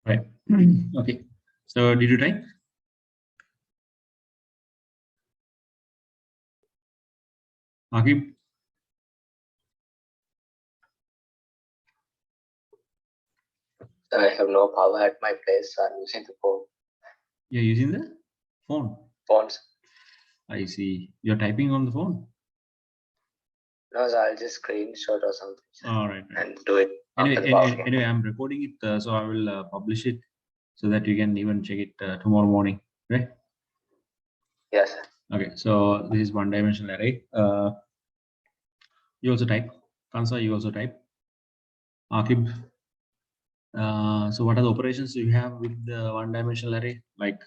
Right. Okay. So did you type? Akib? I have no power at my place, so I'm using the phone. You're using the phone? Phones. I see. You're typing on the phone? No, so I'll just screenshot or something. All right. And do it. Anyway, I'm recording it, so I will publish it so that you can even check it tomorrow morning, right? Yes. Okay, so this is one-dimensional array. You also type. Kansa, you also type. Akib. So what are the operations you have with the one-dimensional array? Like,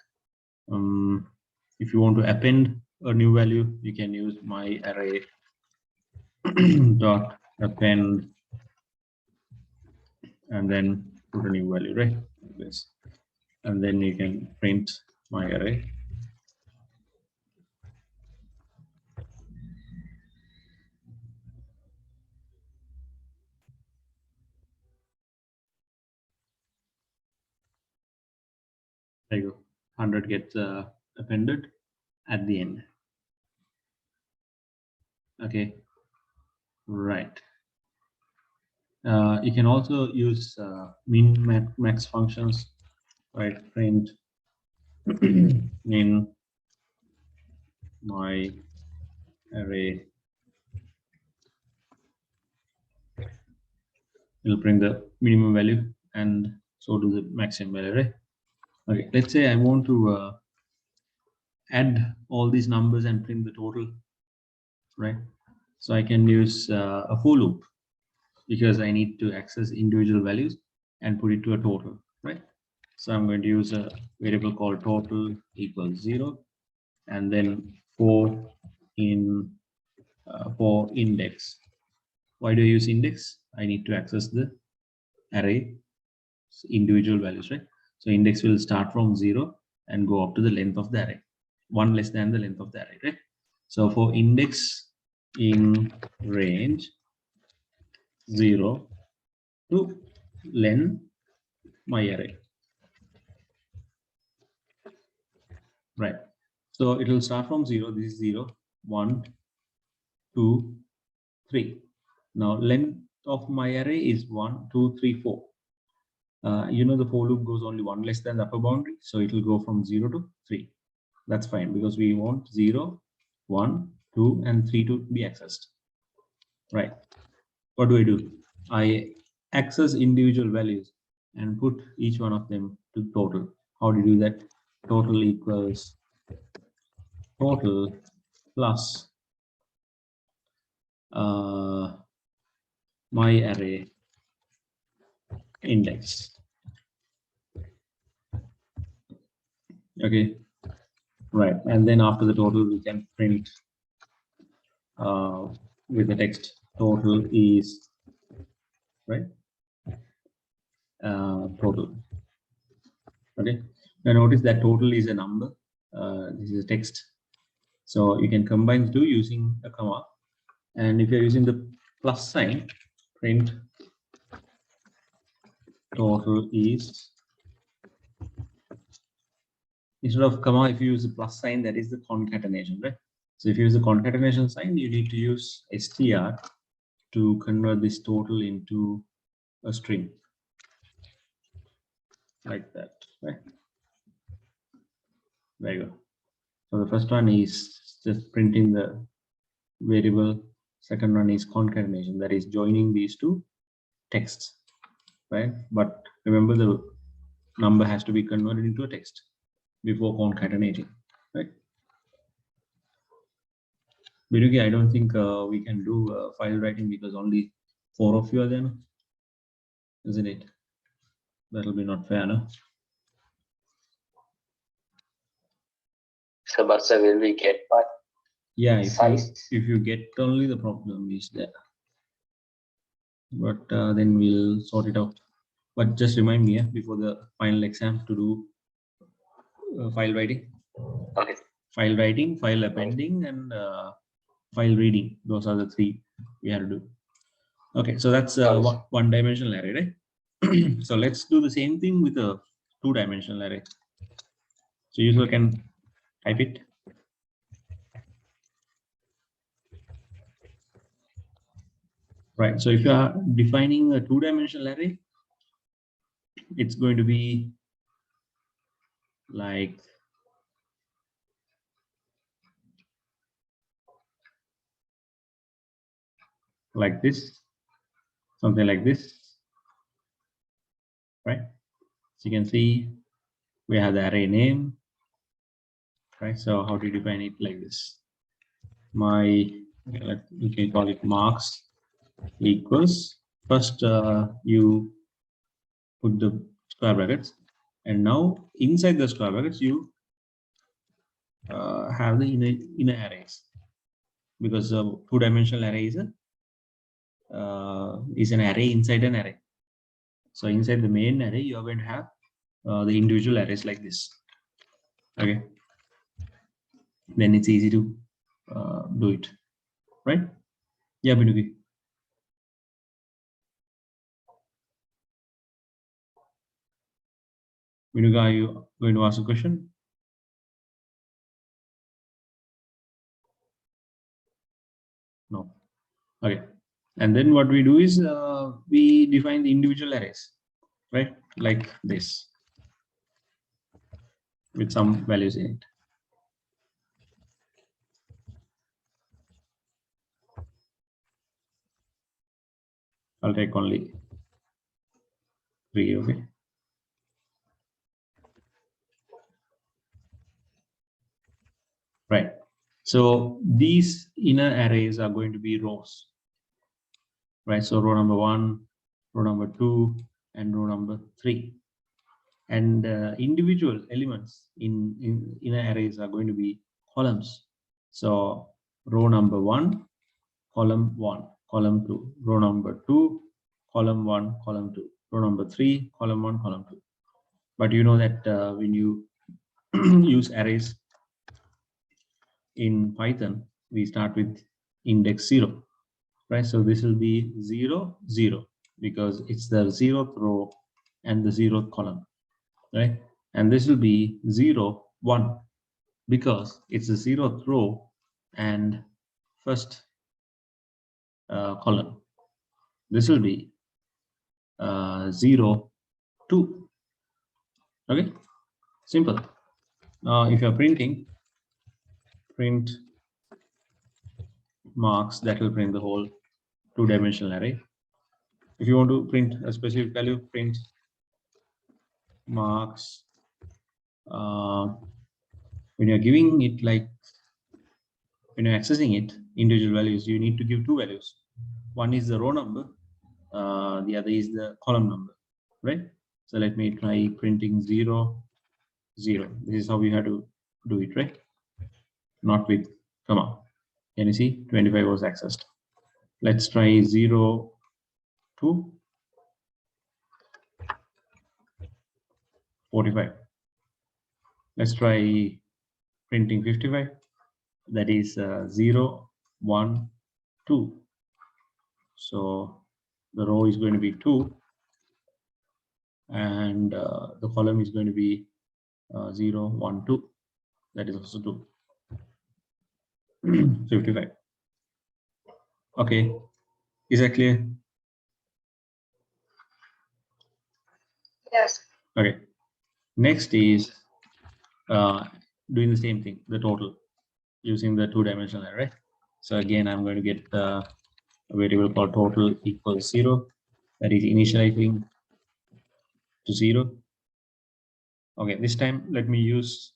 if you want to append a new value, you can use my array dot append and then put a new value, right? This, and then you can print my array. There you go. 100 gets appended at the end. Okay, right. You can also use min max functions, right? Print min my array. It'll print the minimum value and so do the maximum value, right? Okay, let's say I want to add all these numbers and print the total, right? So I can use a for loop because I need to access individual values and put it to a total, right? So I'm going to use a variable called total equals 0 and then for index. Why do I use index? I need to access the array individual values, right? So index will start from 0 and go up to the length of the array, 1 less than the length of the array, right? So for index in range 0 to len my array, right? So it will start from 0. This is 0, 1, 2, 3. Now length of my array is 1, 2, 3, 4. You know the for loop goes only 1 less than the upper boundary, so it will go from 0 to 3. That's fine because we want 0, 1, 2, and 3 to be accessed, right? What do? I access individual values and put each one of them to total. How do you do that? Total equals total plus my array index. Okay, right. And then after the total, we can print with the text total is, right? Total. Okay. Now notice that total is a number. This is a text. So you can combine the two using a comma. And if you're using the plus sign, print total is, instead of comma, if you use the plus sign, that is the concatenation, right? So if you use the concatenation sign, you need to use str to convert this total into a string like that, right? There you go. So the first one is just printing the variable. Second one is concatenation, that is joining these two texts, right? But remember the number has to be converted into a text before concatenating, right? Birugi, I don't think we can do file writing because only 4 of you are there, isn't it? That'll be not fair, no? So, but so will we get what? Yeah, if you get only, the problem is there. But then we'll sort it out. But just remind me before the final exam to do file writing. Okay. File writing, file appending, and file reading. Those are the 3 we have to do. Okay, so that's one-dimensional array, right? So let's do the same thing with a two-dimensional array. So user can type it. Right. So if you are defining a two-dimensional array, it's going to be like this, something like this, right? So you can see we have the array name, right? So how do you define it like this? You can call it marks equals, first you put the square brackets, and now inside the square brackets you have the inner arrays, because a two-dimensional array is an array inside an array. So inside the main array you are going to have the individual arrays like this. Okay, then it's easy to do it, right? Yeah, Binuki. Binuka, are you going to ask a question? No. Okay. And then what we do is we define the individual arrays, right? Like this, with some values in it. I'll take only 3, okay? Right. So these inner arrays are going to be rows, right? So row number 1, row number 2, and row number 3. And individual elements in inner arrays are going to be columns. So row number 1, column 1, column 2, row number 2, column 1, column 2, row number 3, column 1, column 2. But you know that when you use arrays in Python, we start with index 0, right? So this will be 0, 0, because it's the 0th row and the 0th column, right? And this will be 0, 1, because it's the 0th row and first column. This will be 0, 2. Okay, simple. Now if you're printing, print marks, that will print the whole two-dimensional array. If you want to print a specific value, print marks. When you're giving it, like when you're accessing it, individual values, you need to give 2 values. One is the row number, the other is the column number, right? So let me try printing 0, 0. This is how we have to do it, right? Not with comma. Can you see 25 was accessed? Let's try 0, 2, 45. Let's try printing 55. That is 0, 1, 2. So the row is going to be 2, and the column is going to be 0, 1, 2. That is also 2. 55. Okay, is that clear? Yes. Okay. Next is doing the same thing, the total, using the two-dimensional array. So again, I'm going to get a variable called total equals 0. That is initializing to 0. Okay, this time let me use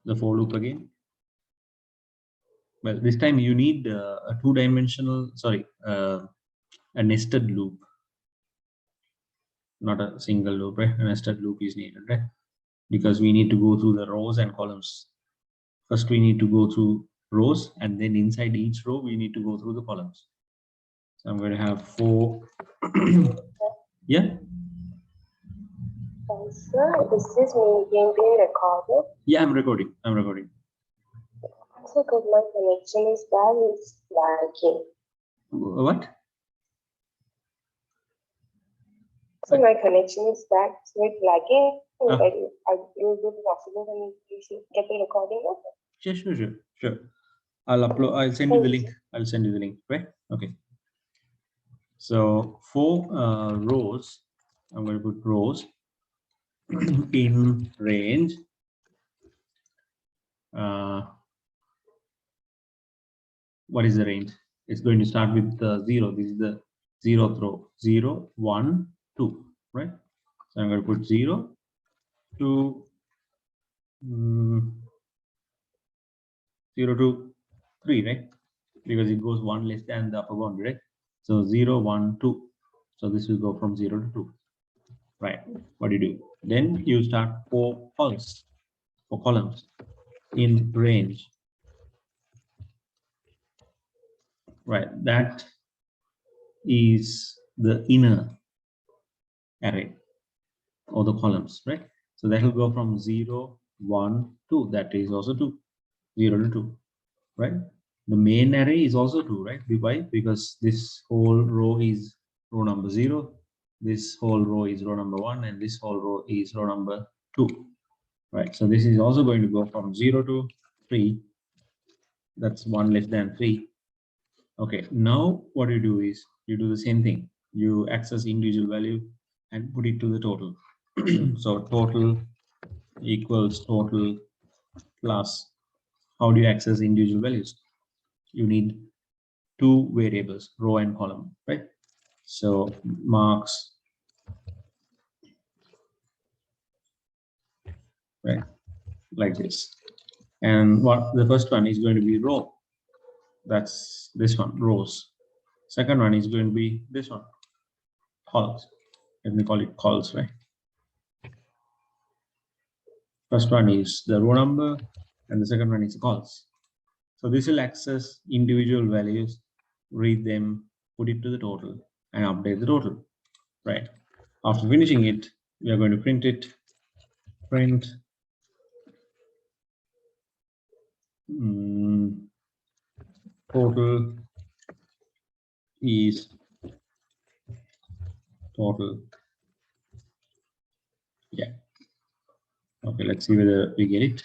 the for loop again. Well, this time you need a two-dimensional, a nested loop, not a single loop, right? A nested loop is needed, right? Because we need to go through the rows and columns. First, we need to go through rows, and then inside each row, we need to go through the columns. So I'm going to have 4. Yeah. Sir, is this meeting being recorded? Yeah, I'm recording. I'm recording. So good, my connection is bad. It's lagging. What? So my connection is bad, so it's lagging. Ah. Like, is it possible for me to get the recording of it? Sure. I'll send you the link. I'll send you the link, right? Okay. So for rows, I'm going to put rows in range. What is the range? It's going to start with 0. This is the 0th row. 0, 1, 2, right? So I'm going to put 0 to 0 to 3, right? Because it goes 1 less than the upper boundary, right? So 0, 1, 2. So this will go from 0 to 2, right? What do you do? Then you start 4 columns in range, right? That is the inner array or the columns, right? So that will go from 0, 1, 2. That is also 2, 0 to 2, right? The main array is also 2, right? Why? Because this whole row is row number 0, this whole row is row number 1, and this whole row is row number 2, right? So this is also going to go from 0 to 3. That's 1 less than 3. Okay, now what you do is you do the same thing. You access individual value and put it to the total. So total equals total plus. How do you access individual values? You need 2 variables, row and column, right? So marks, right, like this. And what the first one is going to be row. That's this one, rows. Second one is going to be this one, columns. Let me call it calls, right? First one is the row number, and the second one is calls. So this will access individual values, read them, put it to the total, and update the total, right? After finishing it, we are going to print it. Print total is total. Yeah. Okay, let's see whether we get it.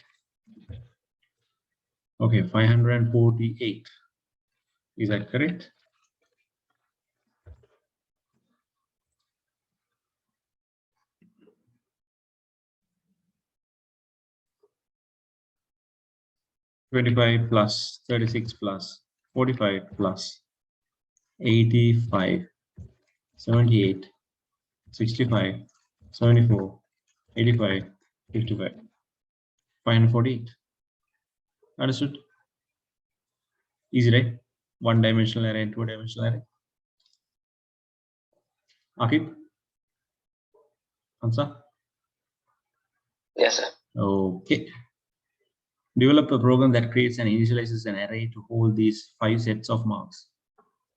Okay, 548. Is that correct? $25 plus 36 plus 45 plus 85, 78, 65, 74, 85, 55, 548. Understood? Easy, right? One-dimensional array and two-dimensional array. Akib? Answer? Yes, sir. Okay. Develop a program that creates and initializes an array to hold these 5 sets of marks.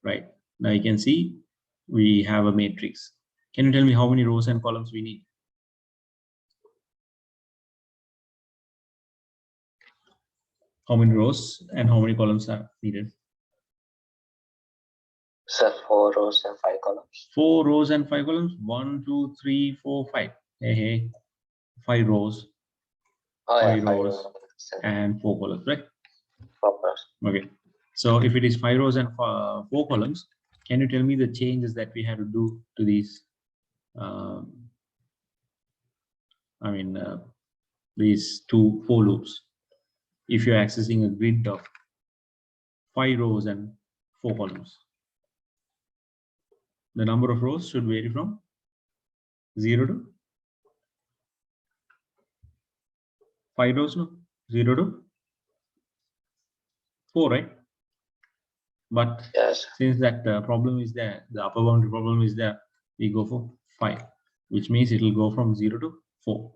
Right. Now you can see we have a matrix. Can you tell me how many rows and columns we need? How many rows and how many columns are needed? Sir, 4 rows and 5 columns. 4 rows and 5 columns. 1, 2, 3, 4, 5. Hey, 5 rows. Oh, 5 yeah, 5 rows rows and 4 columns, right? 4 rows. Okay. So if it is 5 rows and 4 columns, can you tell me the changes that we have to do to these? These 2 for loops. If you're accessing a grid of 5 rows and 4 columns, the number of rows should vary from 0 to 5 rows, no? 0 to 4, right? But yes, since that problem is there, the upper boundary problem is there, we go for 5, which means it will go from 0 to 4.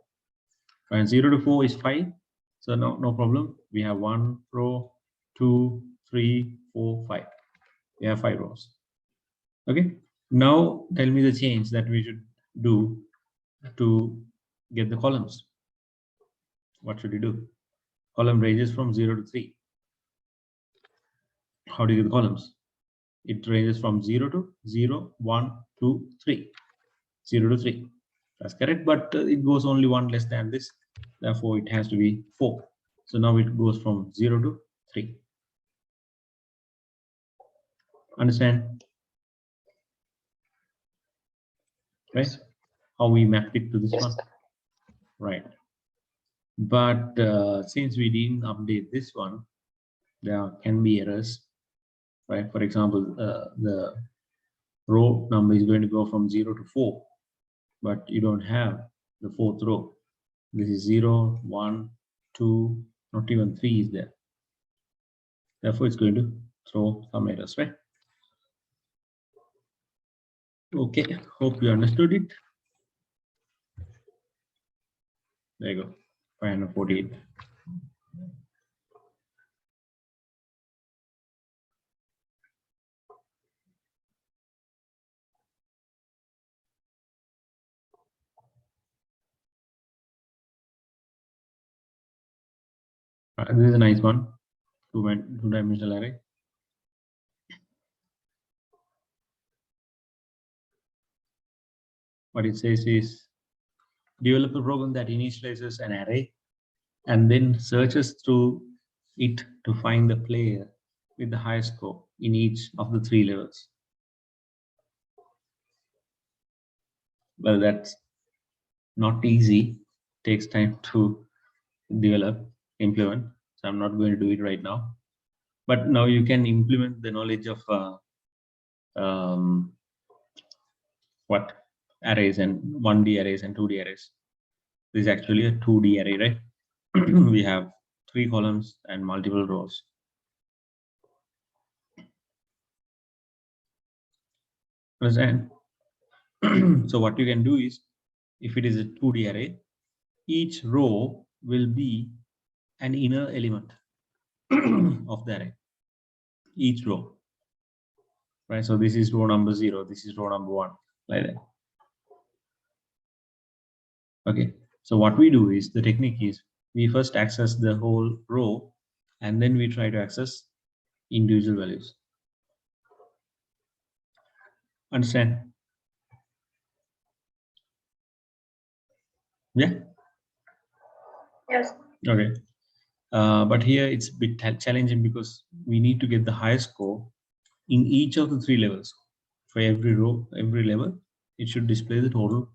And 0 to 4 is 5, so no problem. We have 1 row, 2, 3, 4, 5. We have 5 rows. Okay. Now tell me the change that we should do to get the columns. What should you do? Column ranges from 0 to 3. How do you get the columns? It ranges from 0 to 0, 1, 2, 3. 0 to 3. That's correct, but it goes only one less than this. Therefore, it has to be 4. So now it goes from 0 to 3. Understand? Right? How we mapped it to this Yes, one? sir. Right. But since we didn't update this one, there can be errors, right? For example, the row number is going to go from 0 to 4, but you don't have the 4th row. This is 0, 1, 2, not even 3 is there. Therefore, it's going to throw some errors, right? Okay, hope you understood it. There you go, 548. This is a nice one, two-dimensional array. What it says is, develop a program that initializes an array and then searches through it to find the player with the highest score in each of the 3 levels. Well, that's not easy. Takes time to develop, implement. So I'm not going to do it right now. But now you can implement the knowledge of what arrays and 1D arrays and 2D arrays. This is actually a 2D array, right? We have 3 columns and multiple rows. Understand? So what you can do is, if it is a 2D array, each row will be an inner element of the array. Each row, right? So this is row number 0, this is row number 1, like that. Okay, so what we do is, the technique is, we first access the whole row and then we try to access individual values. Understand? Yeah. Yes. Okay. But here it's a bit challenging because we need to get the highest score in each of the 3 levels. For every row, every level, it should display the total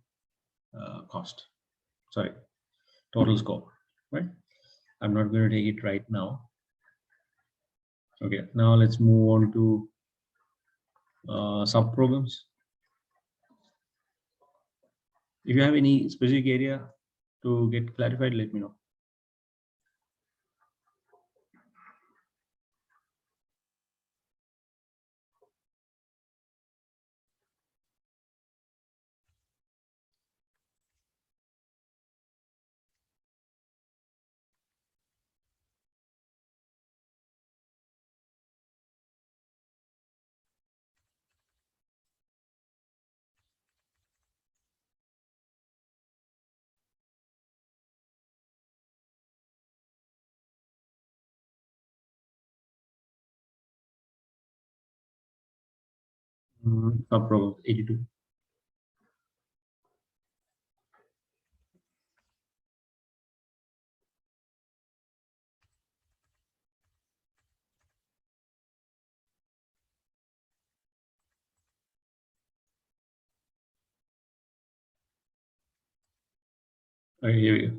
total score, right? I'm not going to take it right now. Okay, now let's move on to subprograms. If you have any specific area to get clarified, let me know. Subprograms 82. Okay, here we go.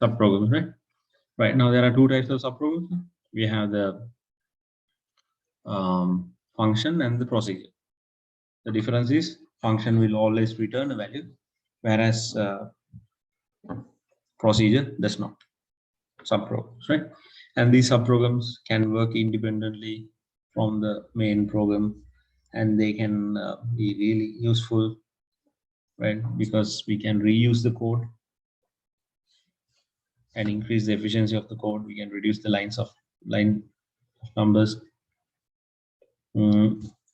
Subprograms, right? Right now there are 2 types of subprograms. We have the function and the procedure. The difference is, function will always return a value, whereas procedure does not. Subprograms, right? And these subprograms can work independently from the main program, and they can be really useful, right? Because we can reuse the code and increase the efficiency of the code. We can reduce the line numbers.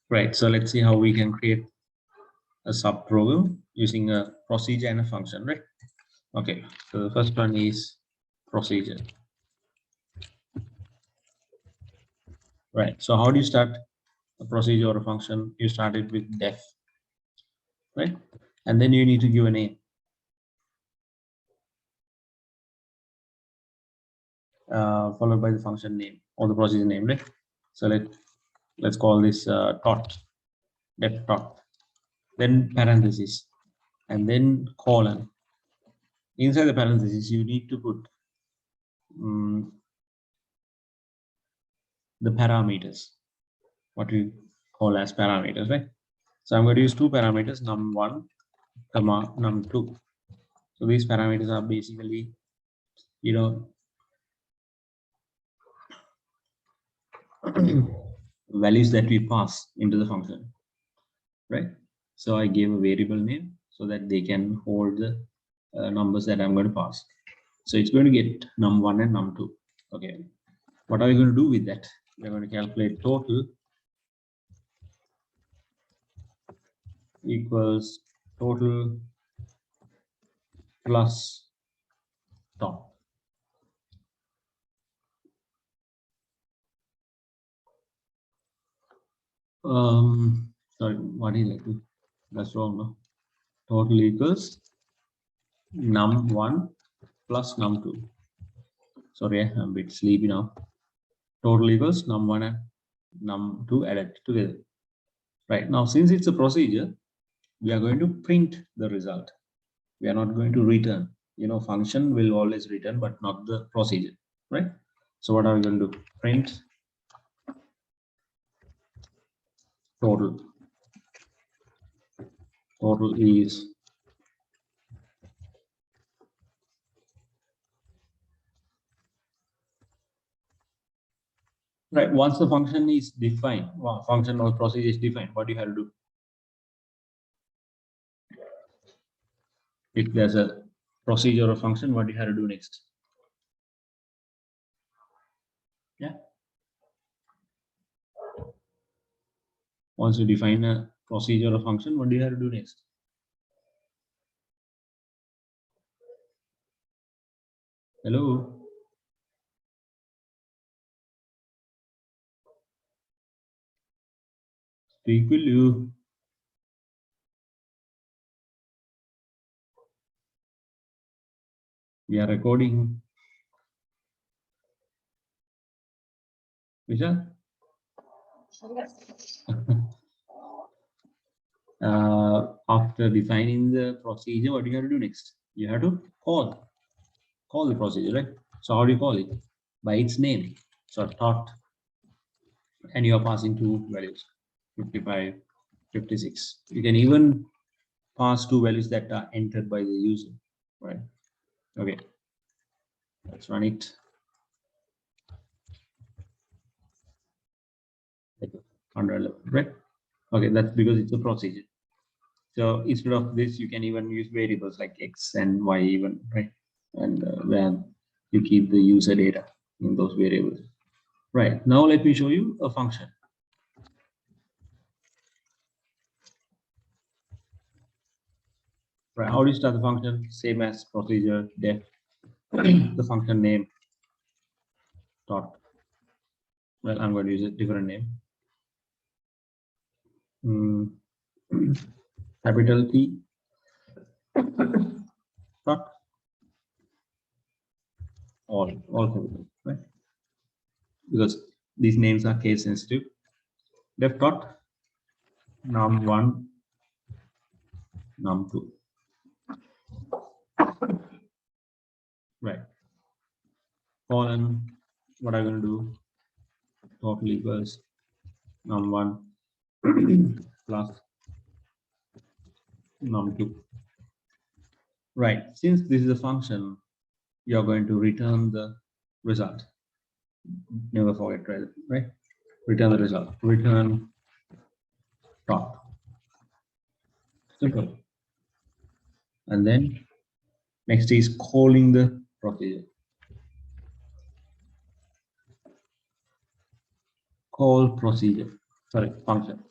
Right, so let's see how we can create a subprogram using a procedure and a function, right? Okay, so the first one is procedure. Right, so how do you start a procedure or a function? You start it with def. right? And then you need to give a name. Followed by the function name or the procedure name, right? So let's call this tot, def tot, then parenthesis, and then colon. Inside the parenthesis, you need to put the parameters, what we call as parameters, right? So I'm going to use two parameters, num1, comma num2. So these parameters are basically, you know, values that we pass into the function, right? So I gave a variable name so that they can hold the numbers that I'm going to pass. So it's going to get num1 and num2. Okay, what are we going to do with that? We're going to calculate total equals total plus top. Sorry, what is that? That's wrong, no? Total equals num1 plus num2. Sorry, I'm a bit sleepy now. Total equals num1 and num2 added together. Right, now since it's a procedure, we are going to print the result. We are not going to return. You know, function will always return, but not the procedure, right? So what are we going to do? Print total. Total is right. Once the function is defined, function or procedure is defined, what do you have to do? If there's a procedure or function, what do you have to do next? Yeah. Once you define a procedure or function, what do you have to do next? Hello. Speak, will you? We are recording. Vishal? After defining the procedure, what do you have to do next? You have to call the procedure, right? So how do you call it? By its name. So tot, and you are passing two values, 55, 56. You can even pass two values that are entered by the user, right? Okay, let's run it. 111, right? Okay, that's because it's a procedure. So instead of this, you can even use variables like X and Y even, right? And where you keep the user data in those variables. Right, now let me show you a function. Right, how do you start the function? Same as procedure, def, the function name, dot. Well, I'm going to use a different name. Capital T, dot, all capital, right? Because these names are case sensitive. Def dot, num1, num2. Right. Colon, what I'm going to do? Total equals num1 plus num2. Right. Since this is a function, you're going to return the result. Never forget, right? Return the result. Return top. Simple. And then next is calling the procedure. Call procedure. Sorry, function.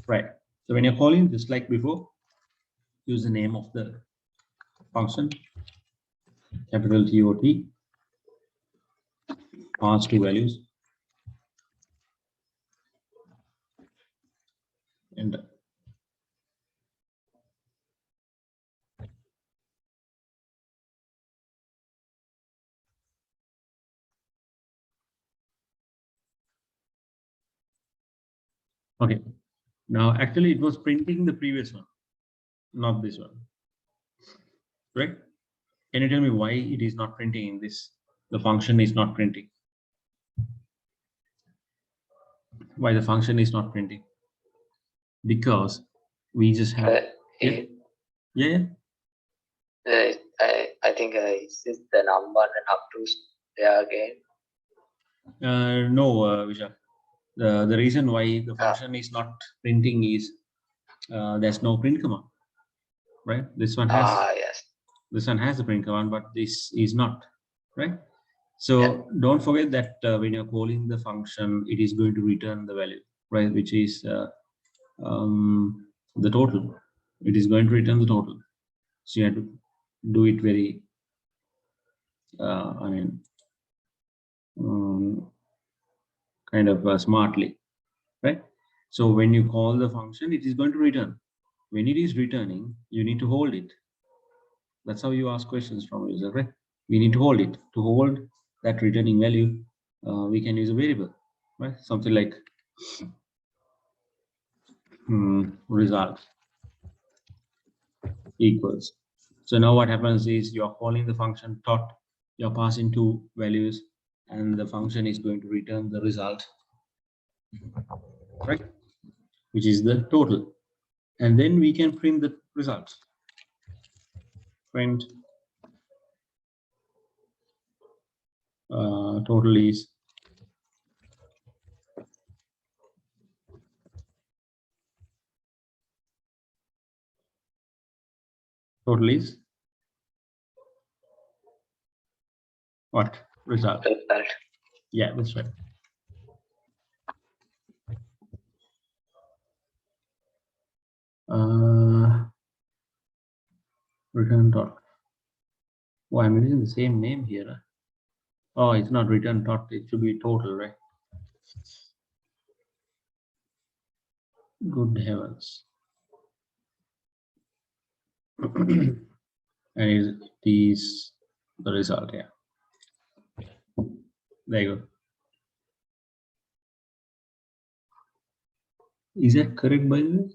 Right. So when you're calling, just like before, use the name of the function, capital TOT, pass two values, and Okay. Now, actually, it was printing the previous one, not this one. Right? Can you tell me why it is not printing in this? The function is not printing. Why the function is not printing? Because we just have. Yeah. I think is this the number and up to there again? No, Vishal. The reason why the function is not printing is there's no print command, right? This one has. Yes. This one has the print command, but this is not, right? So don't forget that when you're calling the function, it is going to return the value, right? Which is the total. It is going to return the total. So you have to do it very, kind of smartly, right? So when you call the function, it is going to return. When it is returning, you need to hold it. That's how you ask questions from user, right? We need to hold it. To hold that returning value, we can use a variable, right? Something like result equals. So now what happens is you're calling the function tot, you're passing two values, and the function is going to return the result, right? Which is the total. And then we can print the result. Print total is what? Result. Yeah, that's right. Return dot. Oh, I'm using the same name here. Oh, it's not return dot. It should be total, right? Good heavens. And it is the result. Yeah. There you go. Is that correct, by the way?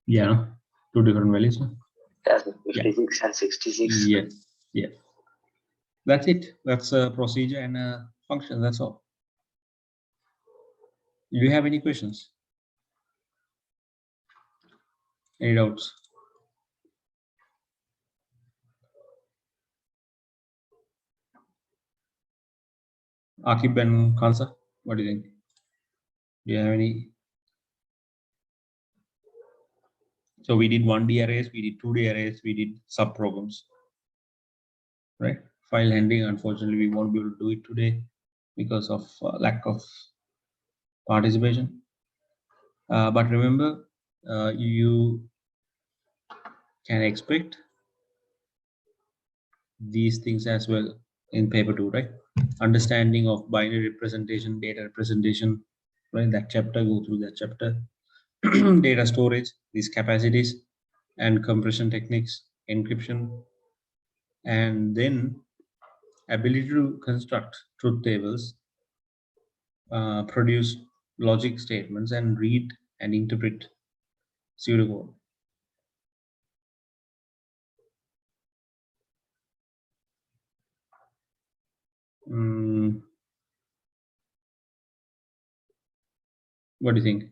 Yeah, two different values. That's 56 and 66. Yes, yes. That's it. That's a procedure and a function. That's all. Do you have any questions? Any doubts? Akib and Kansa, what do you think? Do you have any? So we did 1D arrays, we did 2D arrays, we did subprograms, right? File handling, unfortunately, we won't be able to do it today because of lack of participation. But remember, you can expect these things as well in paper 2, right? Understanding of binary representation, data representation, right? That chapter, go through that chapter. Data storage, these capacities and compression techniques, encryption, and then ability to construct truth tables, produce logic statements, and read and interpret pseudocode. What do you think?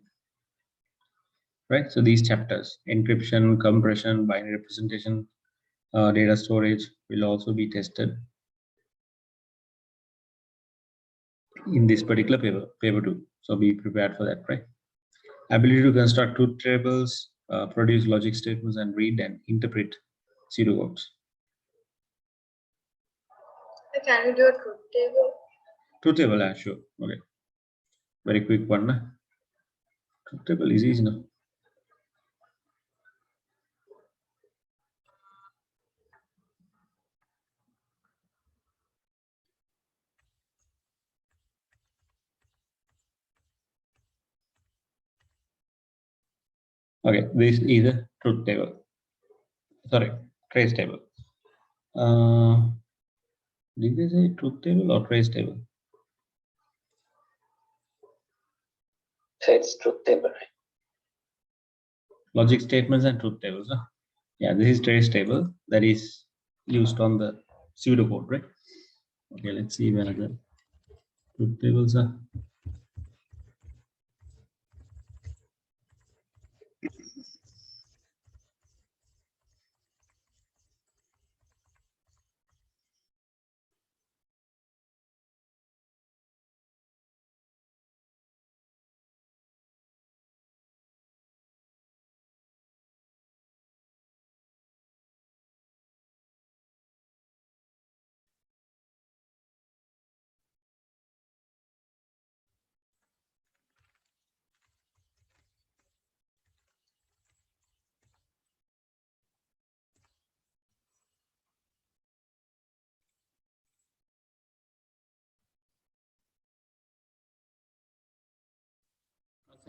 Right, so these chapters, encryption, compression, binary representation, data storage, will also be tested in this particular paper 2. So be prepared for that, right? Ability to construct truth tables, produce logic statements, and read and interpret pseudocodes. Can you do a truth table? Truth table, yeah, sure. Okay. Very quick one. Na? Truth table is easy now. Okay, this is a truth table. Sorry, trace table. Did they say truth table or trace table? So it's truth table, right? Logic statements and truth tables. Huh? Yeah, this is trace table that is used on the pseudocode, right? Okay, let's see where the truth tables are.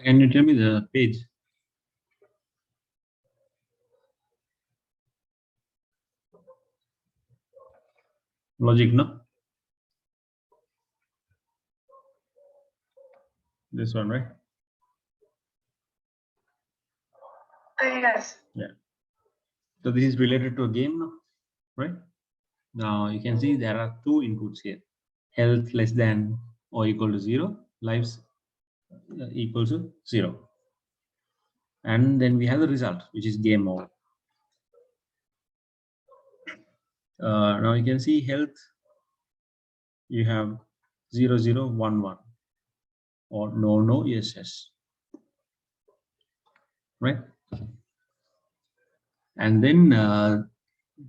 Can you tell me the page? Logic, no? This one, right? Yes. Yeah. So this is related to a game now, right? Now you can see there are two inputs here. Health less than or equal to 0, lives equal to 0. And then we have the result, which is game mode. Now you can see health, you have 0, 0, 1, 1, or no, no, yes, yes, right? And then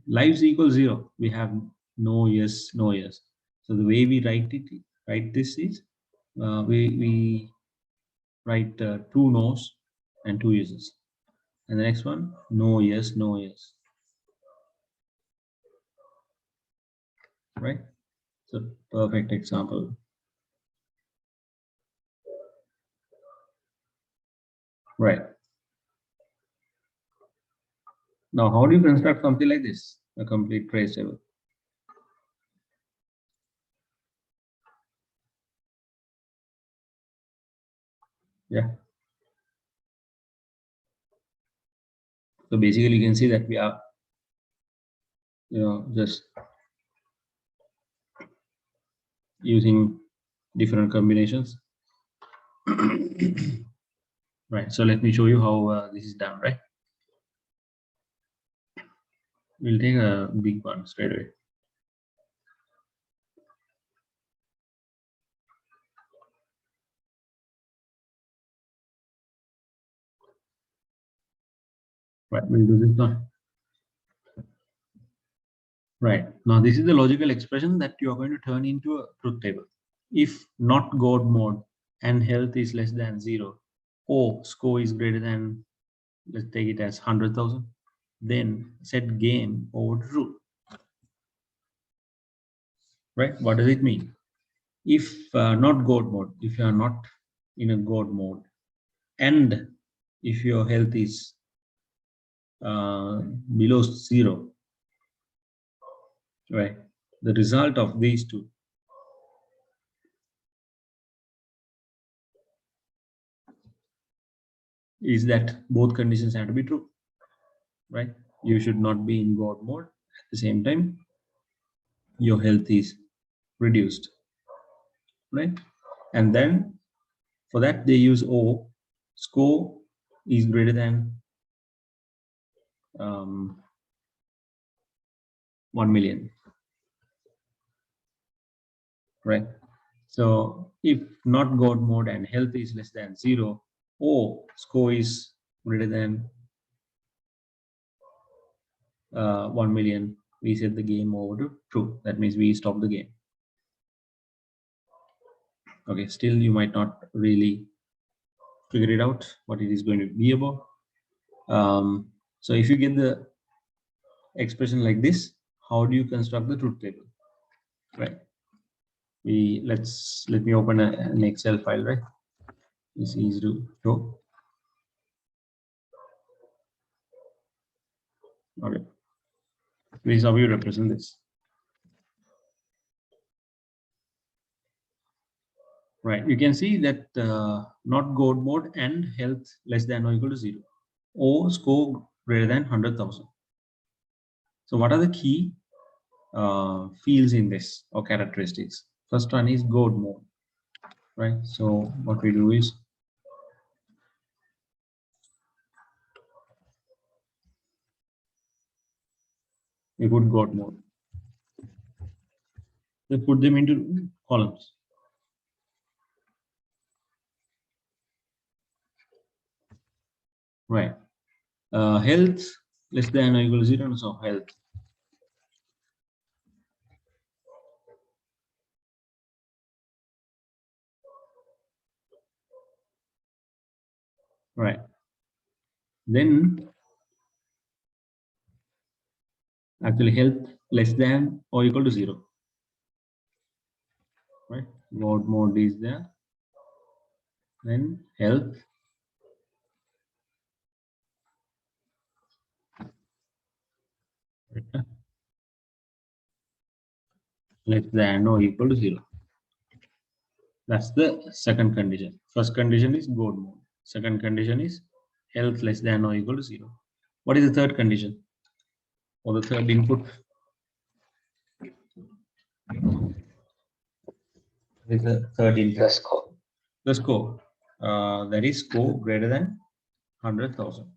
lives equal 0, we have no, yes, no, yes. So the way we write this is we write 2 no's and 2 yeses. And the next one, no, yes, no, yes. Right? So perfect example. Right. Now, how do you construct something like this? A complete trace table. Yeah. So basically, you can see that we are, just using different combinations. Right. So let me show you how this is done. Right. We'll take a big one straight away. Right. We'll do this one. Right. Now, this is the logical expression that you are going to turn into a truth table. If not God mode and health is less than 0, or score is greater than, let's take it as 100,000, then set game over true. Right? What does it mean? If not God mode, if you are not in a God mode, and if your health is below 0, right? The result of these two is that both conditions have to be true, right? You should not be in God mode. At the same time, your health is reduced, right? And then for that, they use O, score is greater than 1 million, right? So if not God mode and health is less than 0, or score is greater than 1 million, we set the game over to true. That means we stop the game. Okay, still you might not really figure it out what it is going to be about. So if you get the expression like this, how do you construct the truth table? Right? Let me open an Excel file, right? It's easy to show. Okay. This is how you represent this. Right, you can see that not gold mode and health less than or equal to 0, or score greater than 100,000. So what are the key fields in this or characteristics? First one is gold mode, right? So what we do is we put gold mode. We put them into columns. Right. Health less than or equal to 0, so health. Right. Then actually health less than or equal to 0. Right. God mode is there. Then health less than or equal to 0. That's the second condition. First condition is God mode. Second condition is health less than or equal to 0. What is the third condition or the third input? What is the third input? The score. The score. That is score greater than 100,000.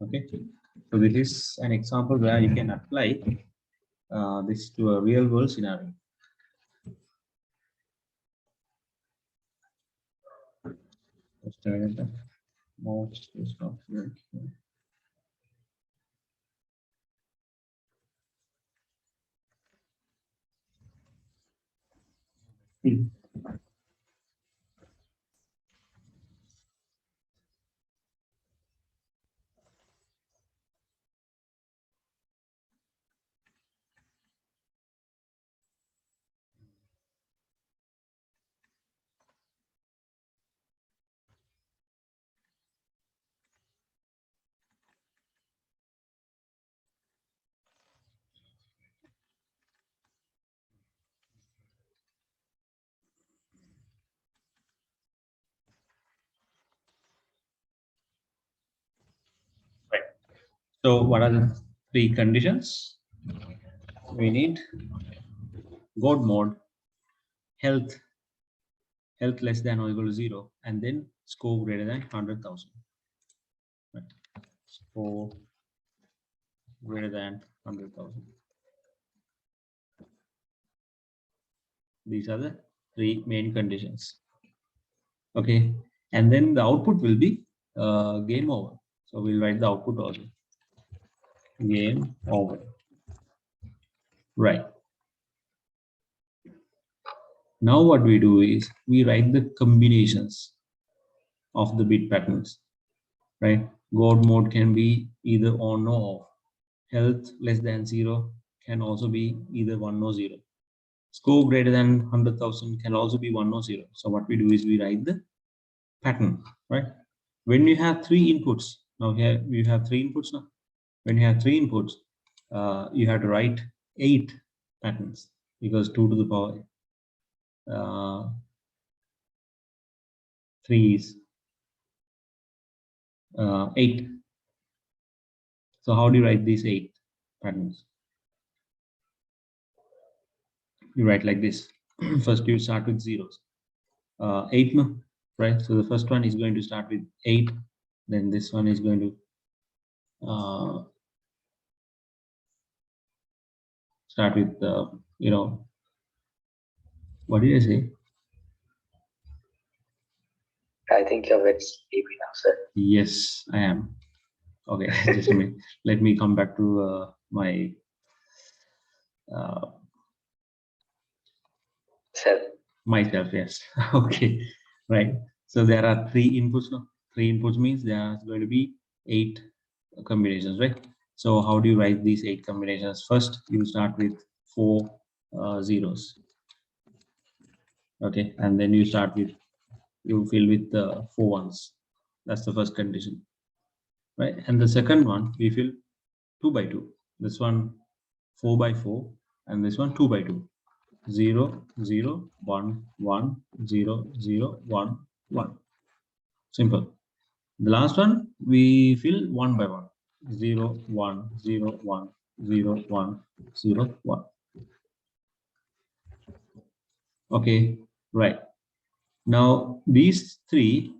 Okay. So this is an example where you can apply this to a real world scenario. Just a minute. Most is not here. Right. So what are the three conditions? We need God mode, health less than or equal to 0, and then score greater than 100,000. Right. Score greater than 100,000. These are the three main conditions. Okay, and then the output will be game over. So we'll write the output also. Game over. Right. Now what we do is we write the combinations of the bit patterns. Right. God mode can be either on or off. Health less than 0 can also be either 1 or 0. Score greater than 100,000 can also be 1 or 0. So what we do is we write the pattern, right? When you have three inputs, now here you have three inputs now. When you have three inputs, you have to write 8 patterns because 2 to the power 3 is 8. So how do you write these 8 patterns? You write like this. First you start with zeros. 8, no? Right? So the first one is going to start with 8. Then this one is going to start with, you know, what did I say? I think you're very sleepy now, sir. Yes, I am. Okay, just a minute. Let me come back to my myself. Yes. Okay. Right. So there are 3 inputs now. 3 inputs means there are going to be 8 combinations, right? So how do you write these 8 combinations? First, you start with 4 zeros. Okay, and then you fill with 4 ones. That's the first condition, right? And the second one, we fill 2 by 2. This one 4 by 4, and this one 2 by 2. 0, 0, 1, 1, 0, 0, 1, 1. Simple. The last one, we fill one by one. 0, 1, 0, 1, 0, 1, 0, 1. Okay, right. Now, these three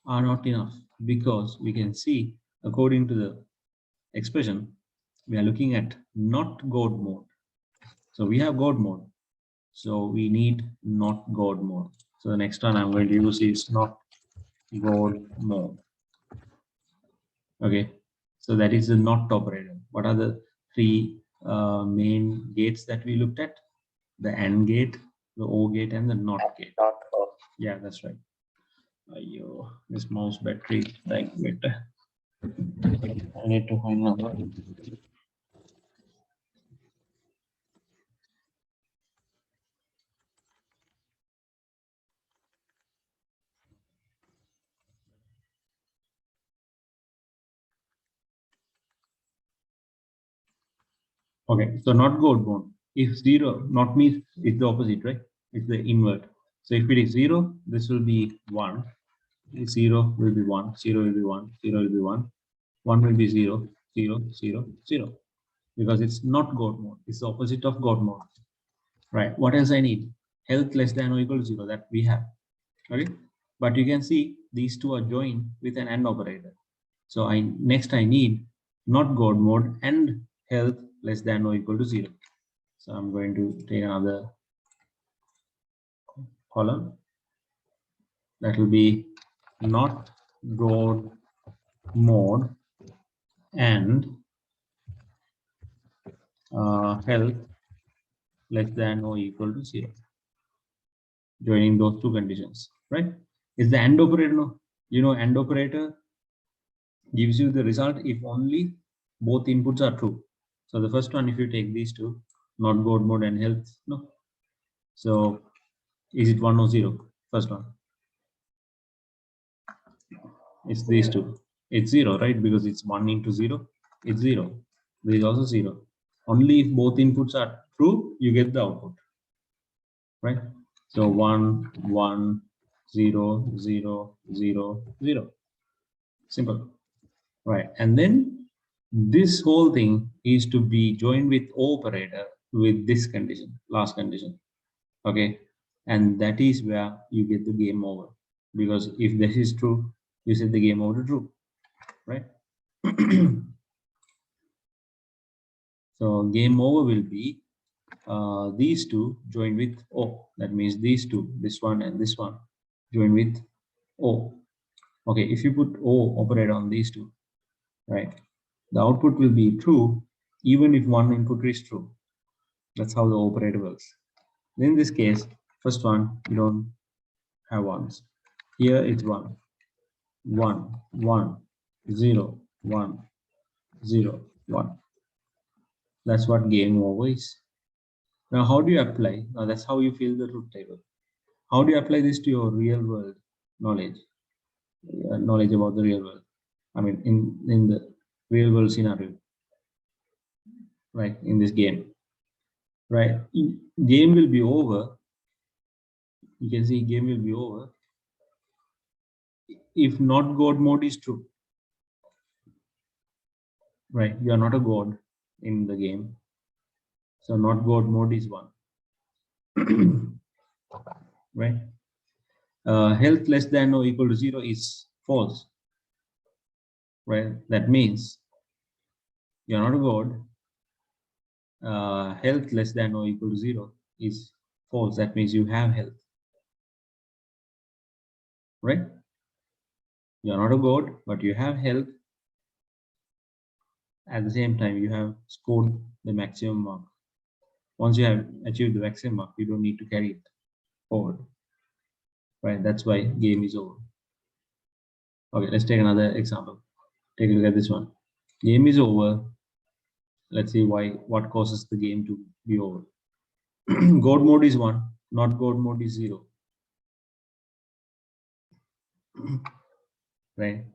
are not enough because we can see, according to the expression, we are looking at not God mode. So we have God mode. So we need not God mode. So the next one I'm going to use is not God mode. Okay, so that is the not operator. What are the three main gates that we looked at? The AND gate, the OR gate, and the NOT gate. Not O. Yeah, that's right. This mouse battery is dying better. I need to find another. Okay, so not God mode. If 0, not means it's the opposite, right? It's the invert. So if it is 0, this will be 1. 0 will be 1, 0 will be 1, 0 will be 1, 1 will be 0, 0, 0, 0. Because it's not God mode. It's the opposite of God mode. Right. What else I need? Health less than or equal to 0, that we have. Okay. But you can see these two are joined with an AND operator. So next I need not God mode and health less than or equal to 0. So I'm going to take another column. That will be not God mode and health less than or equal to 0. Joining those two conditions, right? Is the AND operator, no? You know, AND operator gives you the result if only both inputs are true. So the first one, if you take these two, not God mode and health, no. So is it 1 or 0? First one. It's these two. It's 0, right? Because it's 1 into 0. It's 0. There is also 0. Only if both inputs are true, you get the output, right? So 1, 1, 0, 0, 0, 0. Simple, right? And then this whole thing is to be joined with O operator with this condition, last condition. Okay, and that is where you get the game over, because if this is true, you set the game over to true, right? So game over will be these two joined with O. That means these two, this one and this one, joined with O. Okay, if you put O operator on these two, right, the output will be true even if one input is true. That's how the operator works. In this case, first one, you don't have ones. Here it's 1, 1, 1, 0, 1, 0, 1. That's what game over is. Now, how do you apply? Now, that's how you fill the truth table. How do you apply this to your real world knowledge? Knowledge about the real world. I mean, in the real world scenario, right? In this game, right? Game will be over. You can see game will be over if not God mode is true, right? You are not a God in the game. So not God mode is 1, right? Health less than or equal to 0 is false, right? That means you're not a God. Health less than or equal to 0 is false. That means you have health, right? You're not a God, but you have health. At the same time, you have scored the maximum mark. Once you have achieved the maximum mark, you don't need to carry it forward, right? That's why game is over. Okay, let's take another example. Take a look at this one. Game is over. Let's see what causes the game to be over. God mode is 1, not God mode is 0. Right?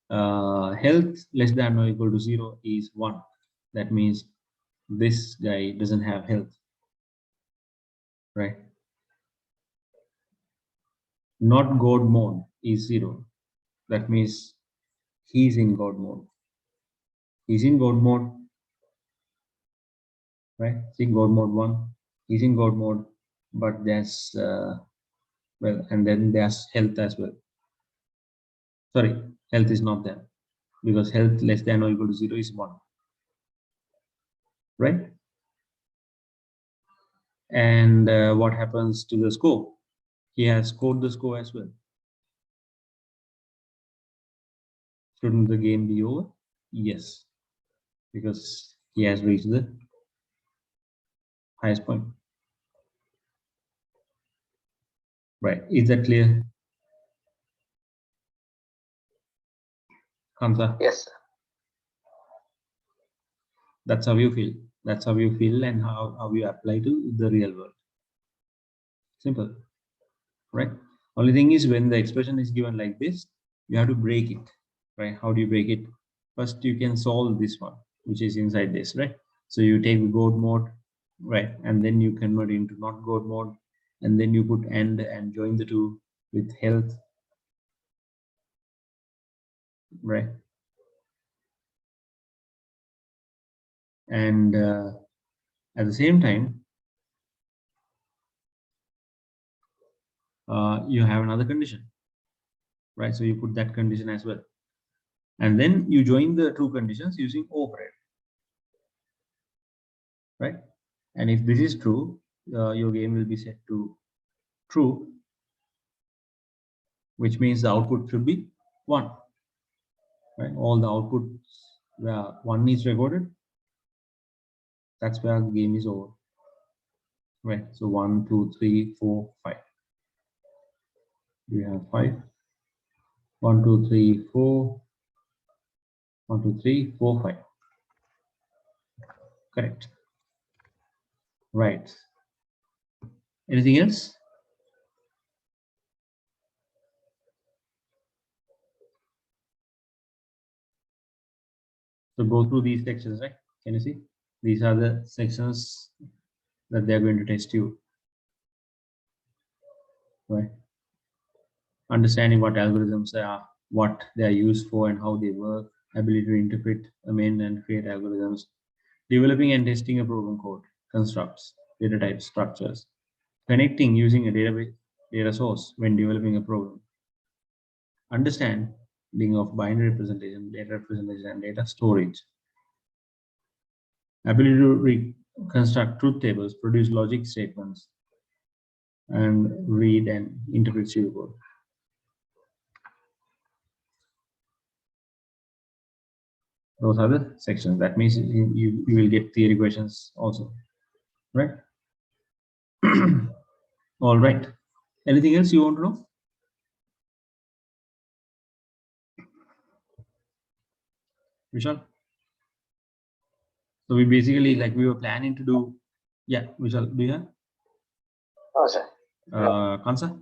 Health less than or equal to 0 is 1. That means this guy doesn't have health. right? Not God mode is 0. That means he's in God mode. He's in God mode, right? See God mode 1. He's in God mode, but there's well, and then there's health as well. Sorry, health is not there because health less than or equal to 0 is 1, right? And what happens to the score? He has scored the score as well. Shouldn't the game be over? Yes, because he has reached the highest point. Right, is that clear? Kamsa? Yes, sir. That's how you feel. That's how you feel and how you apply to the real world. Simple, right? Only thing is when the expression is given like this, you have to break it, right? How do you break it? First, you can solve this one, which is inside this, right? So you take the God mode, right? And then you convert into not God mode, and then you put and join the two with health, right? And at the same time, you have another condition, right? So you put that condition as well. And then you join the two conditions using override, right? And if this is true, your game will be set to true, which means the output should be 1, right? All the outputs where 1 is recorded, that's where the game is over, right? So 1, 2, 3, 4, 5. We have 5. 1, 2, 3, 4. 1, 2, 3, 4, 5. Correct. Right. Anything else? So go through these sections, right? Can you see? These are the sections that they're going to test you, right? Understanding what algorithms are, what they are used for and how they work, ability to interpret, amend and create algorithms, developing and testing a program code, constructs, data types, structures, connecting using a database data source when developing a program, understanding of binary representation, and data storage, ability to reconstruct truth tables, produce logic statements, and read and interpret pseudocode. Those are the sections. That means you will get theory questions also, right? All right. Anything else you want to know? Vishal? So we basically, like we were planning to do, yeah, Vishal, do you have? Oh, sir. Kansa?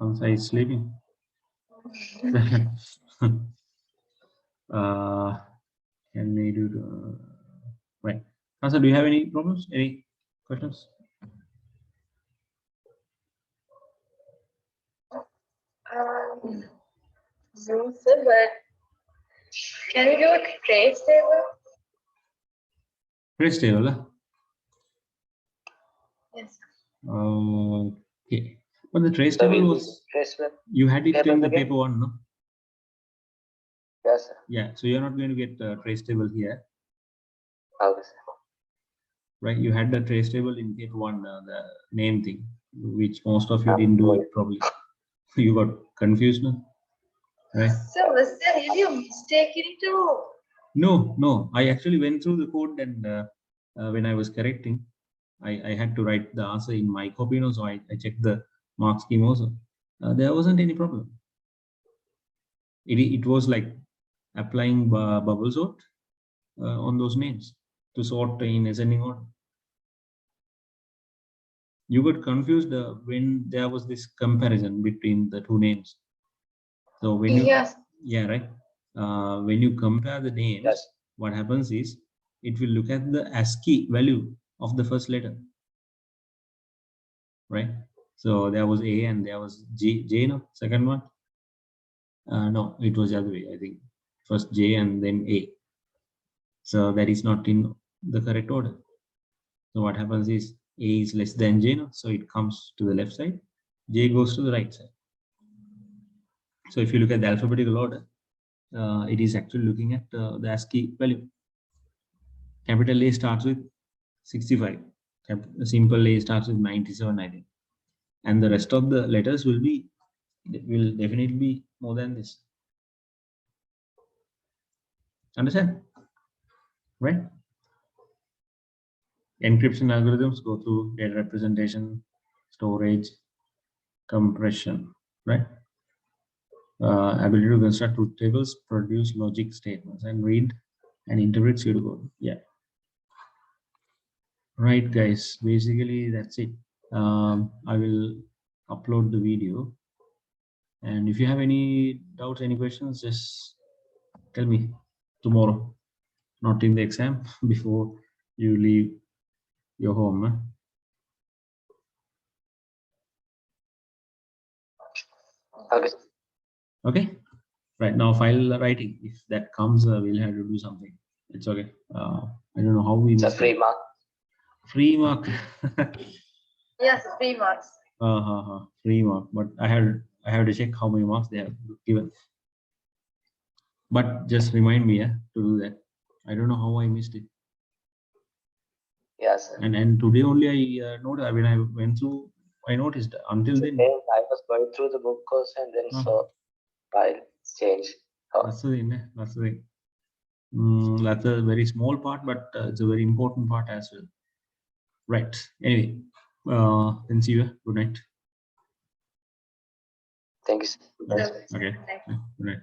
Kansa is sleeping. Can we do the, right. Kansa, do you have any problems? Any questions? No, sir, but can we do a trace table? Trace table, huh? Yes. Okay. But the trace So table we was, trace the you had it in tables the again? paper 1, no? Yes, sir. Yeah, so you're not going to get trace table here, Okay, sir. right? You had the trace table in paper 1, the name thing, which most of you didn't do it probably. You got confused now, right? So was there any mistake in it? No. I actually went through the code and when I was correcting, I had to write the answer in my copy, so I checked the mark scheme also. There wasn't any problem. It was like applying bubble sort on those names to sort in ascending order. You got confused when there was this comparison between the two names. So when you, Yes. yeah, right. When you compare the names, Yes. what happens is it will look at the ASCII value of the first letter, right? So there was A and there was J, no, second one. No, it was the other way, I think. First J and then A. So that is not in the correct order. So what happens is A is less than J, no? So it comes to the left side, J goes to the right side. So if you look at the alphabetical order, it is actually looking at the ASCII value. Capital A starts with 65. Simple A starts with 97, I think. And the rest of the letters will definitely be more than this. Understand? Right? Encryption algorithms go through data representation, storage, compression, right? Ability to construct truth tables, produce logic statements, and read and interpret pseudocode. Yeah. Right, guys. Basically, that's it. I will upload the video. And if you have any doubts, any questions, just tell me tomorrow, not in the exam, before you leave your home. Okay. Okay. Right now, file writing. If that comes, we'll have to do something. It's okay. I don't know how we. It's a free mark. Free mark. Yes, 3 marks. Free mark. But I have to check how many marks they have given. But just remind me, to do that. I don't know how I missed it. Yes. Sir. And today only I noticed. When I went through, I noticed. Until then, I was going through the book course and then saw file change. That's the thing. That's the thing. That's a very small part, but it's a very important part as well. Right. Anyway, then see you. Good night. Thank you. Okay. Good night.